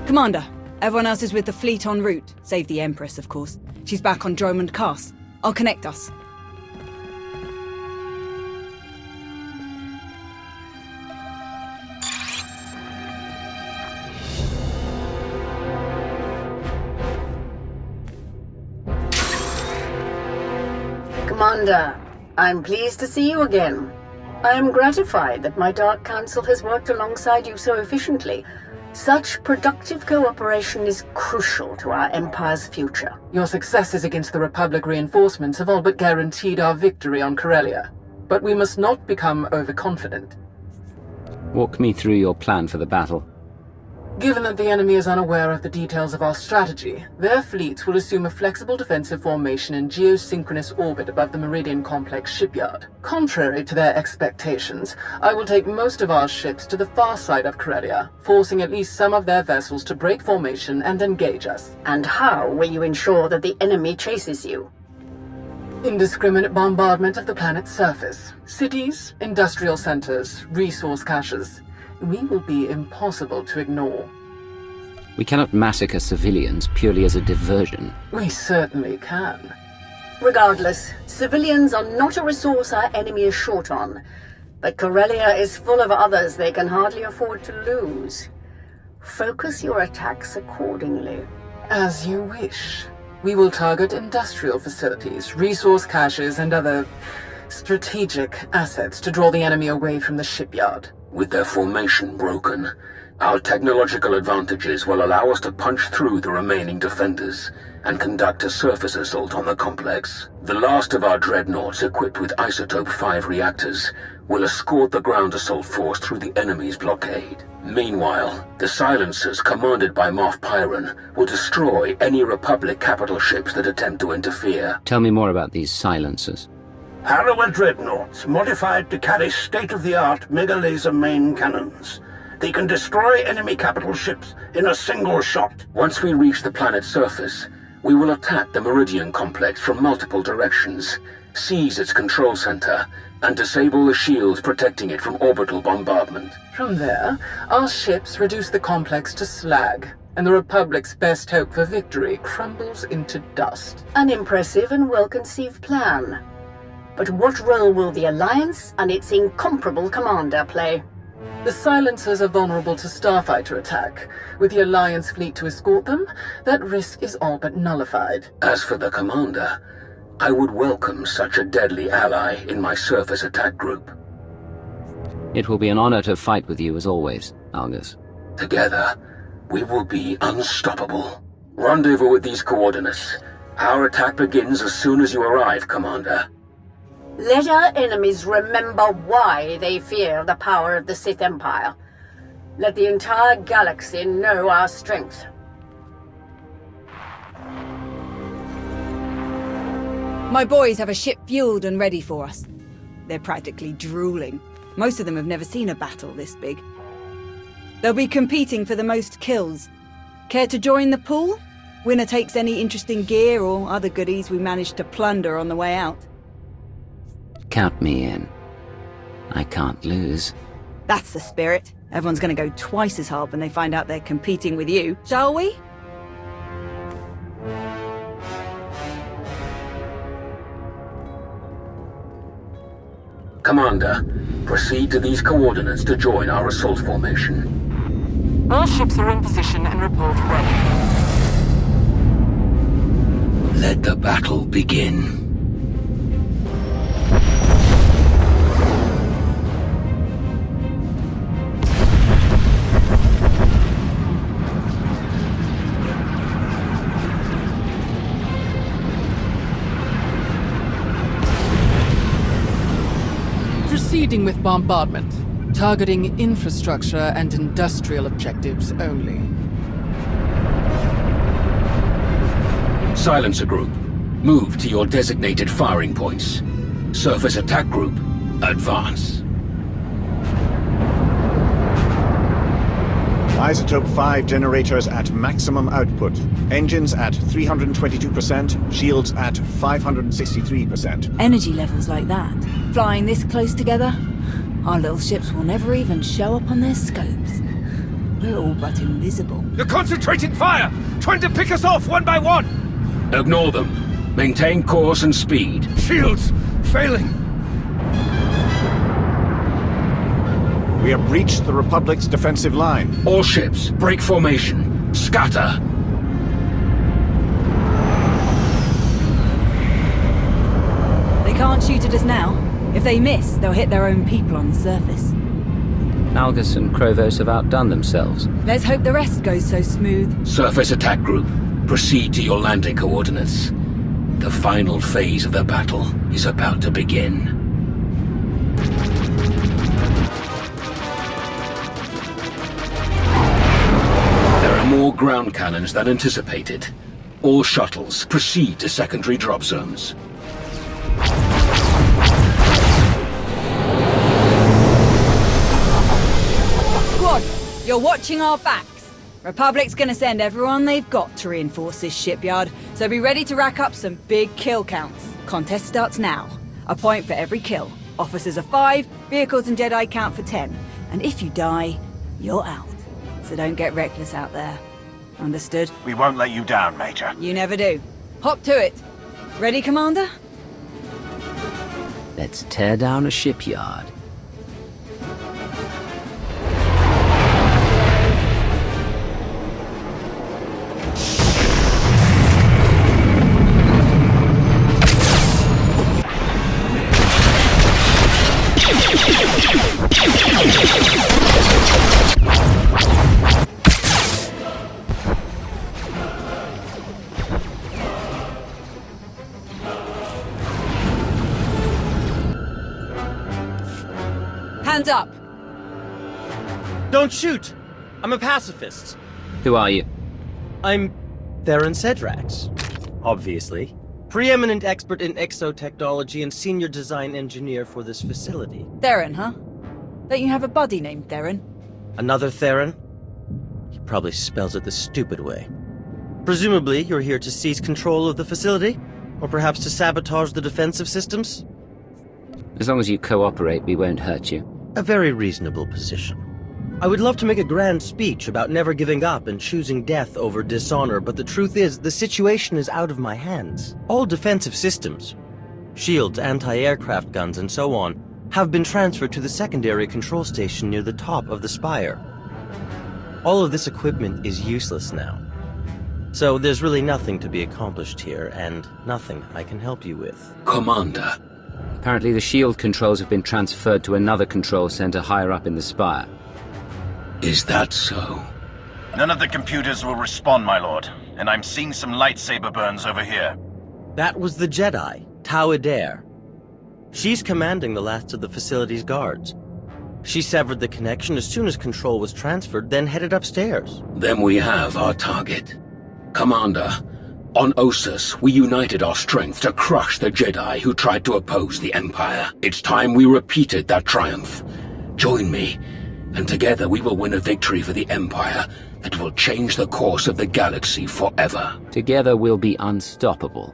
Commander, everyone else is with the fleet en route. Save the Empress, of course. She's back on Dromund Cass. I'll connect us. Commander, I'm pleased to see you again. I am gratified that my Dark Council has worked alongside you so efficiently. Such productive cooperation is crucial to our Empire's future. Your successes against the Republic reinforcements have all but guaranteed our victory on Corellia. But we must not become overconfident. Walk me through your plan for the battle. Given that the enemy is unaware of the details of our strategy, their fleets will assume a flexible defensive formation in geosynchronous orbit above the Meridian Complex shipyard. Contrary to their expectations, I will take most of our ships to the far side of Corellia, forcing at least some of their vessels to break formation and engage us. And how will you ensure that the enemy chases you? Indiscriminate bombardment of the planet's surface. Cities, industrial centers, resource caches. We will be impossible to ignore. We cannot massacre civilians purely as a diversion. We certainly can. Regardless, civilians are not a resource our enemy is short on. But Corellia is full of others they can hardly afford to lose. Focus your attacks accordingly. As you wish. We will target industrial facilities, resource caches, and other strategic assets to draw the enemy away from the shipyard. With their formation broken, our technological advantages will allow us to punch through the remaining defenders and conduct a surface assault on the complex. The last of our dreadnoughts equipped with Isotope 5 reactors will escort the ground assault force through the enemy's blockade. Meanwhile, the silencers commanded by Moff Pyron will destroy any Republic capital ships that attempt to interfere. Tell me more about these silencers. Harrower dreadnoughts, modified to carry state-of-the-art mega-laser main cannons. They can destroy enemy capital ships in a single shot. Once we reach the planet's surface, we will attack the Meridian Complex from multiple directions, seize its control center, and disable the shields protecting it from orbital bombardment. From there, our ships reduce the complex to slag, and the Republic's best hope for victory crumbles into dust. An impressive and well-conceived plan. But what role will the Alliance and its incomparable commander play? The silencers are vulnerable to starfighter attack. With the Alliance fleet to escort them, that risk is all but nullified. As for the commander, I would welcome such a deadly ally in my surface attack group. It will be an honor to fight with you as always, Argus. Together, we will be unstoppable. Rendezvous with these coordinates. Our attack begins as soon as you arrive, Commander. Let our enemies remember why they fear the power of the Sith Empire. Let the entire galaxy know our strength. My boys have a ship fueled and ready for us. They're practically drooling. Most of them have never seen a battle this big. They'll be competing for the most kills. Care to join the pool? Winner takes any interesting gear or other goodies we managed to plunder on the way out. Count me in. I can't lose. That's the spirit. Everyone's gonna go twice as hard when they find out they're competing with you, shall we? Commander, proceed to these coordinates to join our assault formation. All ships are in position and report ready. Let the battle begin. Proceeding with bombardment, targeting infrastructure and industrial objectives only. Silencer Group, move to your designated firing points. Surface Attack Group, advance. Isotope 5 generators at maximum output. Engines at 322%, shields at 563%. Energy levels like that, flying this close together, our little ships will never even show up on their scopes. We're all but invisible. They're concentrating fire! Trying to pick us off one by one! Ignore them. Maintain course and speed. Shields! Failing! We have breached the Republic's defensive line. All ships, break formation. Scatter! They can't shoot at us now. If they miss, they'll hit their own people on the surface. Algus and Krovos have outdone themselves. Let's hope the rest goes so smooth. Surface attack group, proceed to your landing coordinates. The final phase of the battle is about to begin. There are more ground cannons than anticipated. All shuttles, proceed to secondary drop zones. Squad, you're watching our backs. Republic's gonna send everyone they've got to reinforce this shipyard, so be ready to rack up some big kill counts. Contest starts now. A point for every kill. Officers are 5, vehicles and Jedi count for 10. And if you die, you're out. So don't get reckless out there. Understood? We won't let you down, Major. You never do. Hop to it. Ready, Commander? Let's tear down a shipyard. Hands up! Don't shoot! I'm a pacifist. Who are you? I'm Theron Cedrax, obviously. Preeminent expert in exotechnology and senior design engineer for this facility. Theron, huh? Don't you have a buddy named Theron? Another Theron? He probably spells it the stupid way. Presumably, you're here to seize control of the facility? Or perhaps to sabotage the defensive systems? As long as you cooperate, we won't hurt you. A very reasonable position. I would love to make a grand speech about never giving up and choosing death over dishonor, but the truth is, the situation is out of my hands. All defensive systems, shields, anti-aircraft guns, and so on, have been transferred to the secondary control station near the top of the spire. All of this equipment is useless now. So there's really nothing to be accomplished here, and nothing I can help you with. Commander. Apparently the shield controls have been transferred to another control center higher up in the spire. Is that so? None of the computers will respond, my lord, and I'm seeing some lightsaber burns over here. That was the Jedi, Tau Adair. She's commanding the last of the facility's guards. She severed the connection as soon as control was transferred, then headed upstairs. Then we have our target. Commander, on Ossus, we united our strength to crush the Jedi who tried to oppose the Empire. It's time we repeated that triumph. Join me, and together we will win a victory for the Empire that will change the course of the galaxy forever. Together we'll be unstoppable.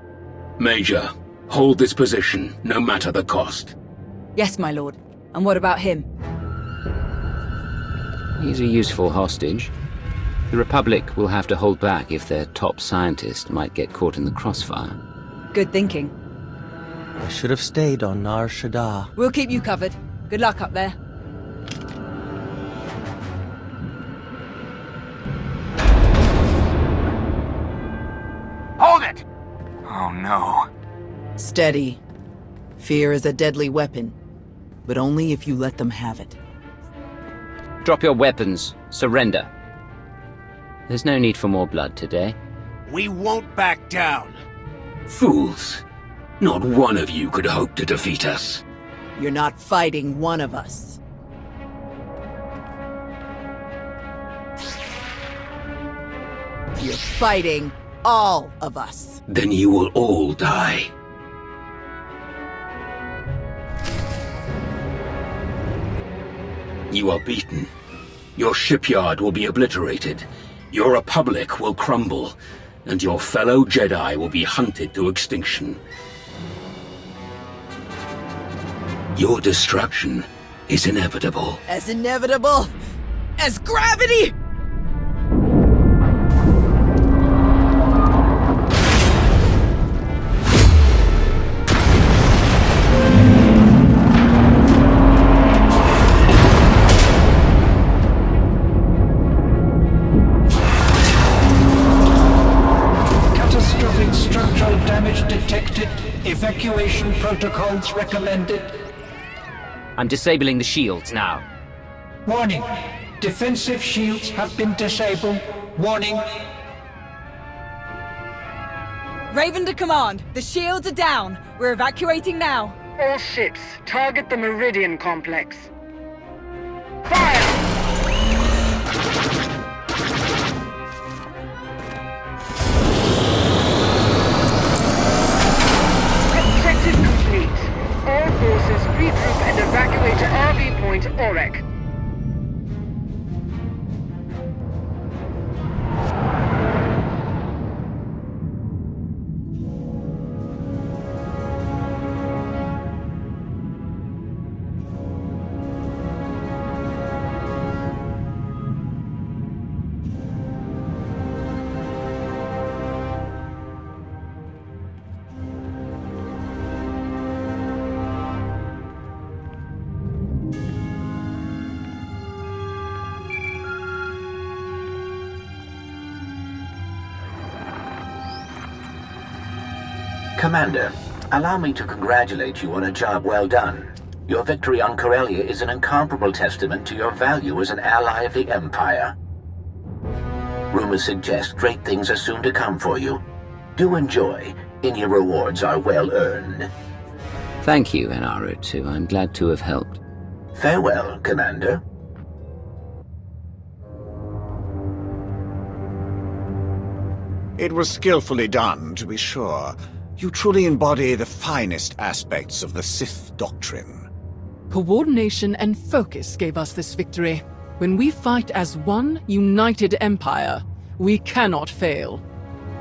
Major, hold this position, no matter the cost. Yes, my lord. And what about him? He's a useful hostage. The Republic will have to hold back if their top scientist might get caught in the crossfire. Good thinking. I should have stayed on Nar Shaddaa. We'll keep you covered. Good luck up there. Hold it! Oh no. Steady. Fear is a deadly weapon, but only if you let them have it. Drop your weapons. Surrender. There's no need for more blood today. We won't back down. Fools. Not one of you could hope to defeat us. You're not fighting one of us. You're fighting all of us. Then you will all die. You are beaten. Your shipyard will be obliterated. Your Republic will crumble, and your fellow Jedi will be hunted to extinction. Your destruction is inevitable. As inevitable as gravity! results recommended? I'm disabling the shields now. Warning. Defensive shields have been disabled. Warning. Raven to command. The shields are down. We're evacuating now. All ships, target the Meridian complex. Fire! Objective complete. All forces regroup and evacuate to RV Point Orek. Commander, allow me to congratulate you on a job well done. Your victory on Corellia is an incomparable testament to your value as an ally of the Empire. Rumors suggest great things are soon to come for you. Do enjoy. Any rewards are well earned. Thank you, NRO2. I'm glad to have helped. Farewell, Commander. It was skillfully done, to be sure. You truly embody the finest aspects of the Sith doctrine. Coordination and focus gave us this victory. When we fight as one united empire, we cannot fail.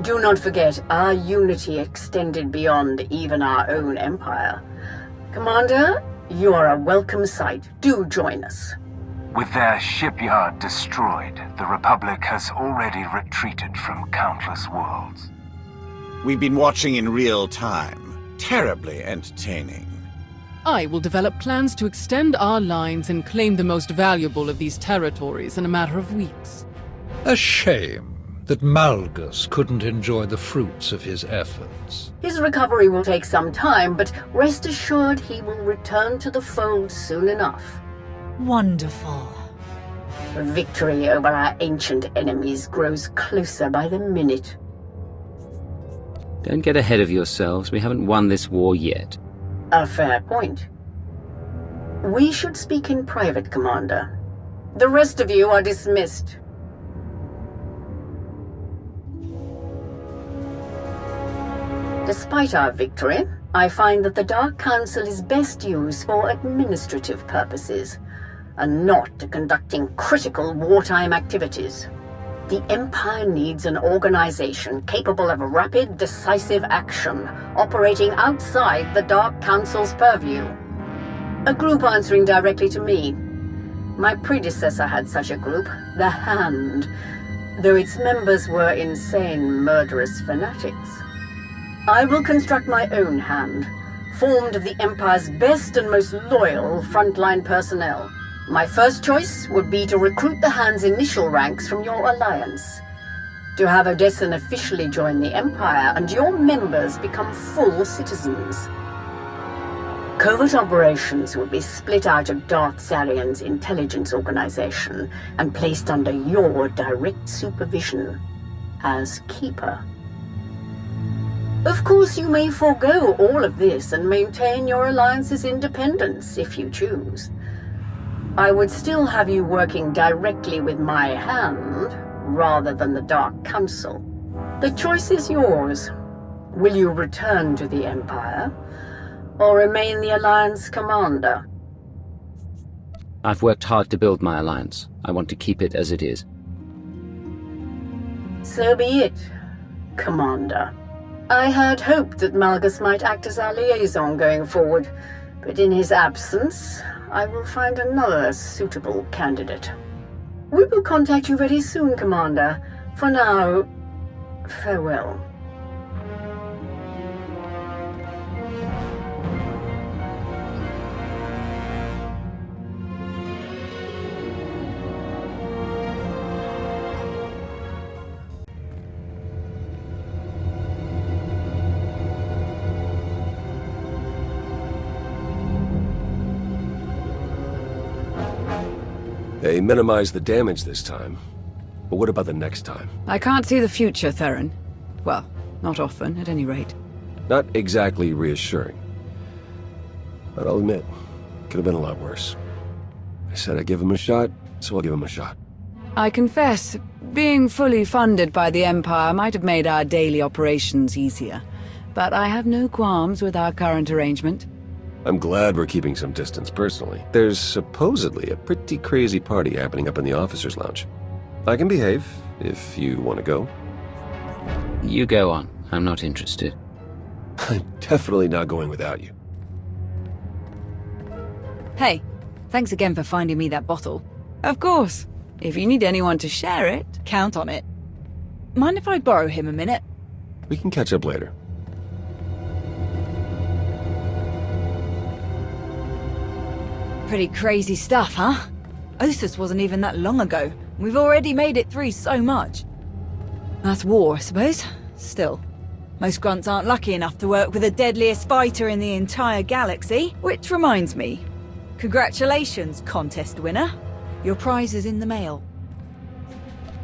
Do not forget, our unity extended beyond even our own empire. Commander, you are a welcome sight. Do join us. With their shipyard destroyed, the Republic has already retreated from countless worlds. We've been watching in real time. Terribly entertaining. I will develop plans to extend our lines and claim the most valuable of these territories in a matter of weeks. A shame that Malgus couldn't enjoy the fruits of his efforts. His recovery will take some time, but rest assured he will return to the fold soon enough. Wonderful. Victory over our ancient enemies grows closer by the minute. Don't get ahead of yourselves. We haven't won this war yet. A fair point. We should speak in private, Commander. The rest of you are dismissed. Despite our victory, I find that the Dark Council is best used for administrative purposes, and not to conducting critical wartime activities. The Empire needs an organization capable of rapid, decisive action, operating outside the Dark Council's purview. A group answering directly to me. My predecessor had such a group, the Hand, though its members were insane, murderous fanatics. I will construct my own Hand, formed of the Empire's best and most loyal frontline personnel. My first choice would be to recruit the Hand's initial ranks from your alliance, to have Odessen officially join the Empire and your members become full citizens. Covert operations would be split out of Darth Zarian's intelligence organization and placed under your direct supervision as Keeper. Of course, you may forego all of this and maintain your alliance's independence if you choose. I would still have you working directly with my Hand, rather than the Dark Council. The choice is yours. Will you return to the Empire, or remain the Alliance commander? I've worked hard to build my alliance. I want to keep it as it is. So be it, Commander. I had hoped that Malgus might act as our liaison going forward, but in his absence, I will find another suitable candidate. We will contact you very soon, Commander. For now, farewell. They minimized the damage this time. But what about the next time? I can't see the future, Thrawn. Well, not often, at any rate. Not exactly reassuring. But I'll admit, could have been a lot worse. I said I'd give him a shot, so I'll give him a shot. I confess, being fully funded by the Empire might have made our daily operations easier. But I have no qualms with our current arrangement. I'm glad we're keeping some distance personally. There's supposedly a pretty crazy party happening up in the officers' lounge. I can behave, if you want to go. You go on. I'm not interested. I'm definitely not going without you. Hey, thanks again for finding me that bottle. Of course. If you need anyone to share it, count on it. Mind if I borrow him a minute? We can catch up later. Pretty crazy stuff, huh? Ossus wasn't even that long ago. We've already made it through so much. That's war, I suppose. Still, most grunts aren't lucky enough to work with the deadliest fighter in the entire galaxy. Which reminds me, congratulations, contest winner. Your prize is in the mail.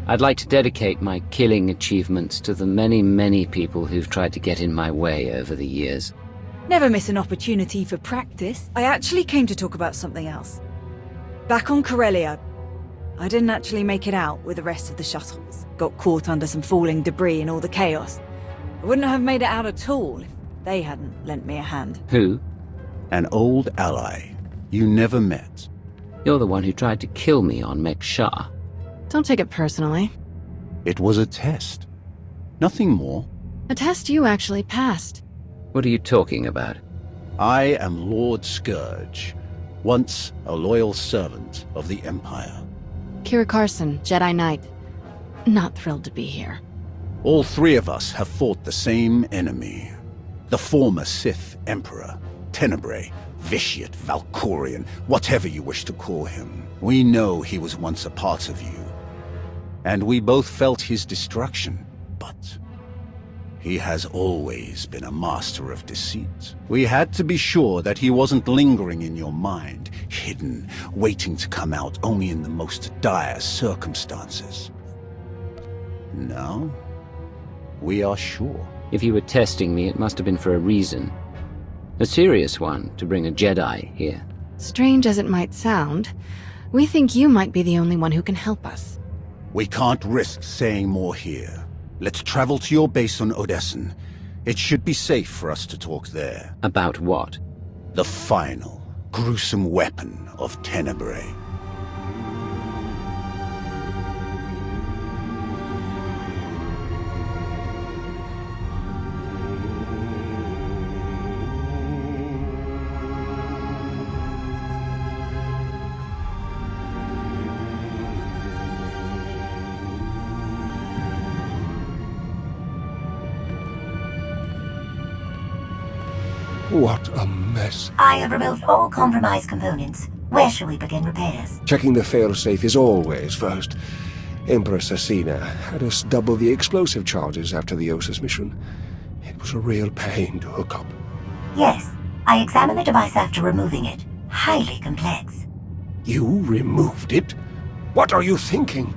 I'd like to dedicate my killing achievements to the many, many people who've tried to get in my way over the years. Never miss an opportunity for practice. I actually came to talk about something else. Back on Corellia, I didn't actually make it out with the rest of the shuttles. Got caught under some falling debris and all the chaos. I wouldn't have made it out at all if they hadn't lent me a hand. Who? An old ally you never met. You're the one who tried to kill me on Mek-Shah. Don't take it personally. It was a test. Nothing more. A test you actually passed. What are you talking about? I am Lord Scourge, once a loyal servant of the Empire. Kira Carson, Jedi Knight. Not thrilled to be here. All three of us have fought the same enemy. The former Sith Emperor, Tenebrae, Vitiate, Valkorian, whatever you wish to call him. We know he was once a part of you. And we both felt his destruction, but he has always been a master of deceit. We had to be sure that he wasn't lingering in your mind, hidden, waiting to come out only in the most dire circumstances. Now, we are sure. If you were testing me, it must have been for a reason. A serious one, to bring a Jedi here. Strange as it might sound, we think you might be the only one who can help us. We can't risk saying more here. Let's travel to your base on Odessen. It should be safe for us to talk there. About what? The final, gruesome weapon of Tenebrae. What a mess. I have removed all compromised components. Where shall we begin repairs? Checking the failsafe is always first. Empress Asina had us double the explosive charges after the Ossus mission. It was a real pain to hook up. Yes, I examined the device after removing it. Highly complex. You removed it? What are you thinking?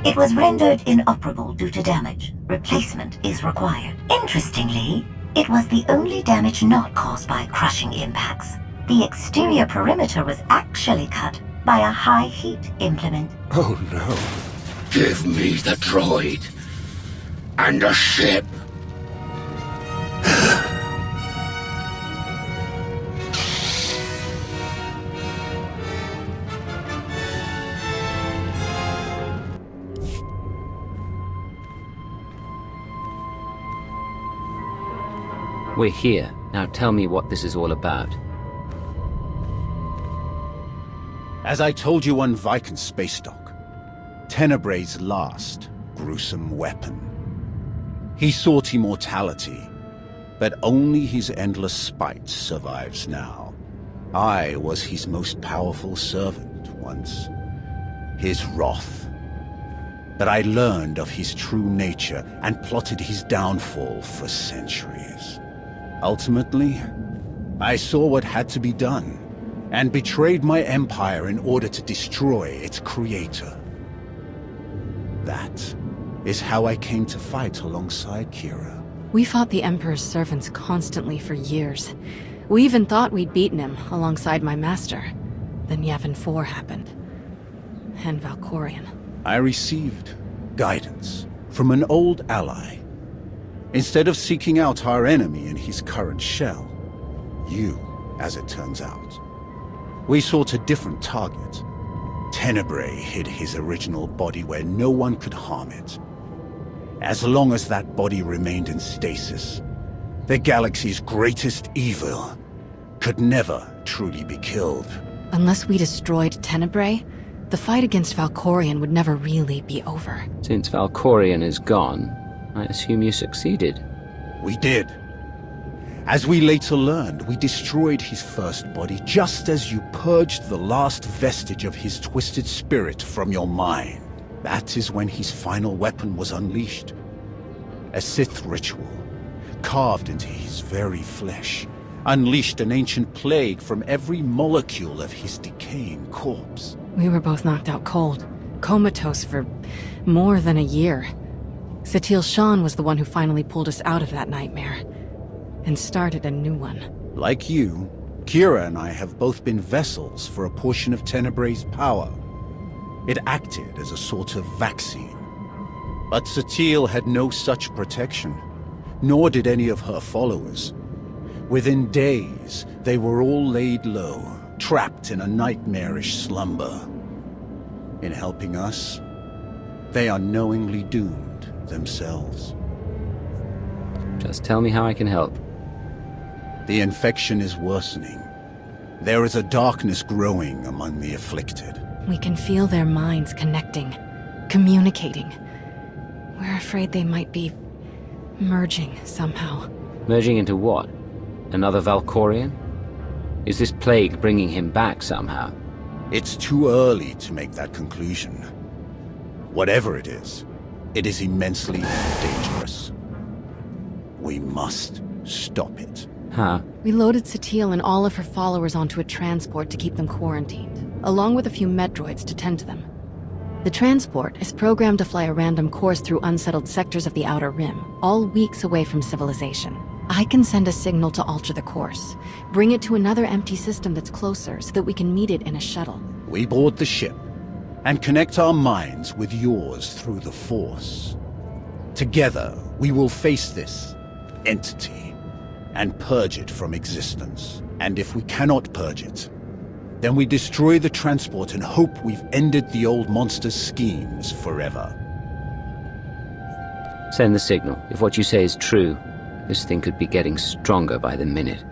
It was rendered inoperable due to damage. Replacement is required. Interestingly, it was the only damage not caused by crushing impacts. The exterior perimeter was actually cut by a high-heat implement. Oh no. Give me the droid. And a ship. We're here. Now tell me what this is all about. As I told you on Viken Space Dock, Tenebrae's last gruesome weapon. He sought immortality, but only his endless spite survives now. I was his most powerful servant once, his wrath. But I learned of his true nature and plotted his downfall for centuries. Ultimately, I saw what had to be done. and betrayed my empire in order to destroy its creator. That is how I came to fight alongside Kira. We fought the Emperor's servants constantly for years. We even thought we'd beaten him alongside my master. Then Yavin 4 happened. And Valkorion. I received guidance from an old ally. Instead of seeking out our enemy in his current shell, you, as it turns out, we sought a different target. Tenebrae hid his original body where no one could harm it. As long as that body remained in stasis, the galaxy's greatest evil could never truly be killed. Unless we destroyed Tenebrae, the fight against Valkorion would never really be over. Since Valkorion is gone, I assume you succeeded. We did. As we later learned, we destroyed his first body just as you purged the last vestige of his twisted spirit from your mind. That is when his final weapon was unleashed. A Sith ritual, carved into his very flesh, unleashed an ancient plague from every molecule of his decaying corpse. We were both knocked out cold, comatose for more than a year. Satil Shan was the one who finally pulled us out of that nightmare, and started a new one. Like you, Kira and I have both been vessels for a portion of Tenebrae's power. It acted as a sort of vaccine. But Satil had no such protection, nor did any of her followers. Within days, they were all laid low, trapped in a nightmarish slumber. In helping us, they are knowingly doomed themselves. Just tell me how I can help. The infection is worsening. There is a darkness growing among the afflicted. We can feel their minds connecting, communicating. We're afraid they might be merging somehow. Merging into what? Another Valkorion? Is this plague bringing him back somehow? It's too early to make that conclusion. Whatever it is immensely dangerous. We must stop it. How? We loaded Satil and all of her followers onto a transport to keep them quarantined, along with a few med droids to tend to them. The transport is programmed to fly a random course through unsettled sectors of the Outer Rim, all weeks away from civilization. I can send a signal to alter the course, bring it to another empty system that's closer so that we can meet it in a shuttle. We board the ship and connect our minds with yours through the Force. Together, we will face this entity and purge it from existence. And if we cannot purge it, then we destroy the transport and hope we've ended the old monster's schemes forever. Send the signal. If what you say is true, this thing could be getting stronger by the minute.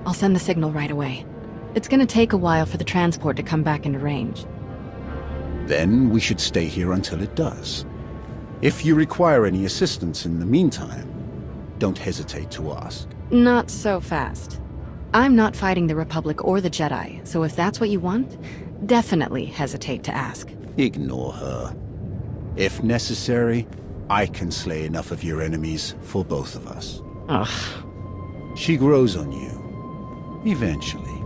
I'll send the signal right away. It's gonna take a while for the transport to come back into range. Then we should stay here until it does. If you require any assistance in the meantime, don't hesitate to ask. Not so fast. I'm not fighting the Republic or the Jedi, so if that's what you want, definitely hesitate to ask. Ignore her. If necessary, I can slay enough of your enemies for both of us. Ugh. She grows on you. Eventually.